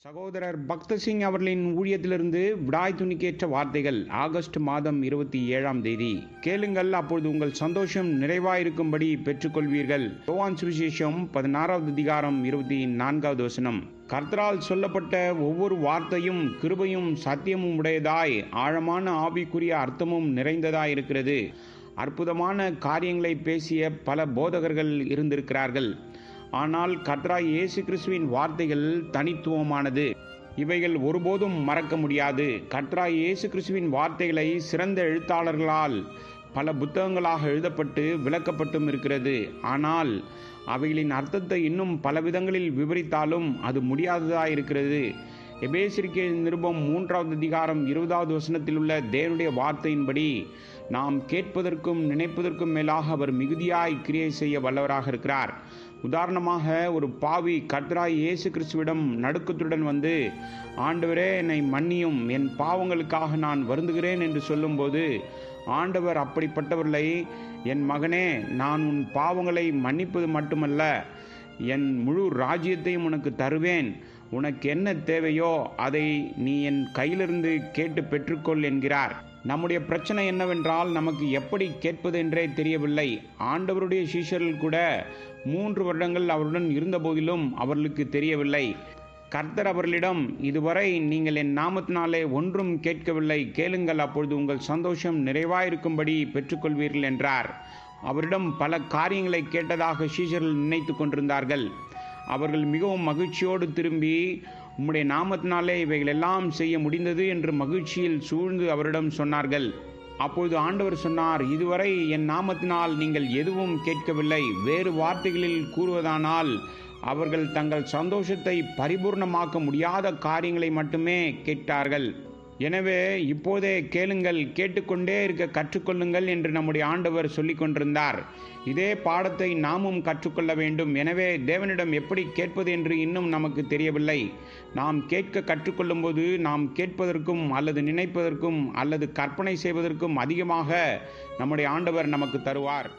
சகோதரர் பக்தர் சிங் அவர்களின் ஊழியத்திலிருந்து விடாய் துணிக்கேற்ற வார்த்தைகள் ஆகஸ்ட் மாதம் 27ஆம் தேதி. கேளுங்கள், அப்பொழுது உங்கள் சந்தோஷம் நிறைவாயிருக்கும்படி பெற்றுக்கொள்வீர்கள். யோவான் சுவிசேஷம் 16வது அதிகாரம் 24வது வசனம். கர்த்தரால் சொல்லப்பட்ட ஒவ்வொரு வார்த்தையும் கிருபையும் சத்தியமும் உடையதாய், ஆழமான ஆவிக்குரிய அர்த்தமும் நிறைந்ததாய் இருக்கிறது. அற்புதமான காரியங்களை பேசிய பல போதகர்கள் இருந்திருக்கிறார்கள். ஆனால் கர்த்தராய் இயேசு கிறிஸ்துவின் வார்த்தைகள் தனித்துவமானது. இவைகள் ஒருபோதும் மறக்க முடியாது. கர்த்தராய் இயேசு கிறிஸ்துவின் வார்த்தைகளை சிறந்த எழுத்தாளர்களால் பல புத்தகங்களாக எழுதப்பட்டு விளக்கப்பட்டும் இருக்கிறது. ஆனால் அவைகளின் அர்த்தத்தை இன்னும் பல விதங்களில் விவரித்தாலும் அது முடியாததாக இருக்கிறது. எபேசியருக்கு நிருபம் 3வது அதிகாரம் 20வது வசனத்தில் உள்ள தேவனுடைய வார்த்தையின்படி நாம் கேட்பதற்கும் நினைப்பதற்கும் மேலாக அவர் மிகுதியாய் கிரியை செய்ய வல்லவராக இருக்கிறார். உதாரணமாக, ஒரு பாவி கர்த்தராய் இயேசு கிறிஸ்துவிடம் நடுக்கத்துடன் வந்து, ஆண்டவரே என்னை மன்னியும், என் பாவங்களுக்காக நான் வருந்துகிறேன் என்று சொல்லும்போது, ஆண்டவர் அப்படிப்பட்டவர்களை, என் மகனே, நான் உன் பாவங்களை மன்னிப்பது மட்டுமல்ல, என் முழு ராஜ்யத்தையும் உனக்கு தருவேன். உனக்கு என்ன தேவையோ அதை நீ என் கையிலிருந்து கேட்டு பெற்றுக்கொள் என்கிறார். நம்முடைய பிரச்சனை என்னவென்றால், நமக்கு எப்படி கேட்பது என்றே தெரியவில்லை. ஆண்டவருடைய சீஷர்கள் கூட 3 வருடங்கள் அவருடன் இருந்த போதிலும் அவர்களுக்கு தெரியவில்லை. கர்த்தர் அவர்களிடம், இதுவரை நீங்கள் என் நாமத்தினாலே ஒன்றும் கேட்கவில்லை, கேளுங்கள், அப்பொழுது உங்கள் சந்தோஷம் நிறைவாயிருக்கும்படி பெற்றுக்கொள்வீர்கள் என்றார். அவரிடம் பல காரியங்களை கேட்டதாக சீஷர்கள் நினைத்து கொண்டிருந்தார்கள். அவர்கள் மிகவும் மகிழ்ச்சியோடு திரும்பி, உம்முடைய நாமத்தினாலே இவைகள் எல்லாம் செய்ய முடிந்தது என்று மகிழ்ச்சியில் சூழ்ந்து அவரிடம் சொன்னார்கள். அப்பொழுது ஆண்டவர் சொன்னார், இதுவரை என் நாமத்தினால் நீங்கள் எதுவும் கேட்கவில்லை. வேறு வார்த்தைகளில் கூறுவதானால் அவர்கள் தங்கள் சந்தோஷத்தை பரிபூர்ணமாக்க முடியாத காரியங்களை மட்டுமே கேட்டார்கள். எனவே இப்போதே கேளுங்கள், கேட்டுக்கொண்டே இருக்க கற்றுக்கொள்ளுங்கள் என்று நம்முடைய ஆண்டவர் சொல்லிக் கொண்டிருந்தார். இதே பாடத்தை நாமும் கற்றுக்கொள்ள வேண்டும். எனவே தேவனிடம் எப்படி கேட்பது என்று இன்னும் நமக்கு தெரியவில்லை. நாம் கேட்க கற்றுக்கொள்ளும் போது நாம் கேட்பதற்கும் அல்லது நினைப்பதற்கும் அல்லது கற்பனை செய்வதற்கும் அதிகமாக நம்முடைய ஆண்டவர் நமக்கு தருவார்.